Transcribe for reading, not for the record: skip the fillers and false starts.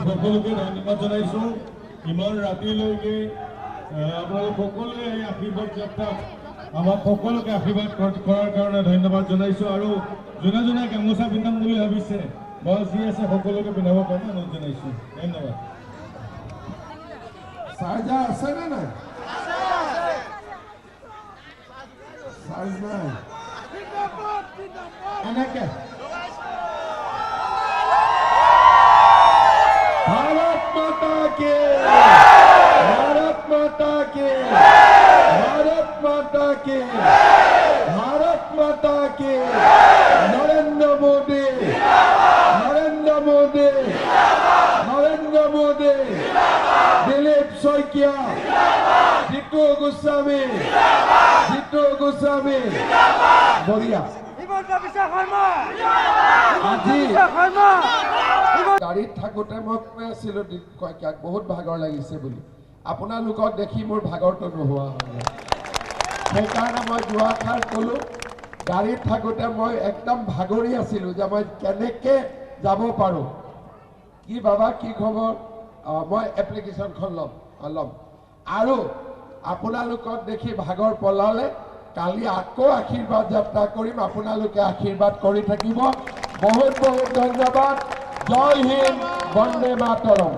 সকলোকে ধন্যবাদ জনাইছো ইমান ৰাতিলৈকে আপোনালোক সকলোৱে এই আশীৰ্বাদ যাত্ৰাত আমাক সকলোকে আশীৰ্বাদ কৰাৰ কাৰণে ধন্যবাদ জনাইছো আৰু যোনে যোনে গামোচা পিন্ধাম বুলি ভাবিছে মই যি আছে সকলোকে পিন্ধাবৰ কাৰণে অনুৰোধ জনাইছো ধন্যবাদ চাৰ্জাৰ আছে নে নাই চাৰ্জ নাই এনেকে भारत माता के भारत माता के भारत माता के भारत माता के नरेंद्र मोदी नरेंद्र मोदी नरेंद्र मोदी दिलीप शइकिया जितू गोस्वामी बढ़िया গাড়ীত থাকোঁতে মই কৈ আছিলোঁ শইকীয়াক বহুত ভাগৰ লাগিছে বুলি আপোনালোকক দেখি মোৰ ভাগৰটো নোহোৱা হৈ গ'ল সেইকাৰণে মই যোৱাষাৰ ক'লোঁ গাড়ীত থাকোঁতে মই একদম ভাগৰি আছিলোঁ যে মই কেনেকৈ যাব পাৰোঁ কি বাবা কি খবৰ মই এপ্লিকেশ্যনখন ল'ম আৰু আপোনালোকক দেখি ভাগৰ পলালে কালি আকৌ আশীৰ্বাদ যাত্ৰা কৰিম আপোনালোকে আশীৰ্বাদ কৰি থাকিব বহুত বহুত ধন্যবাদ জয় হিন্দ বন্দে মাতৰম।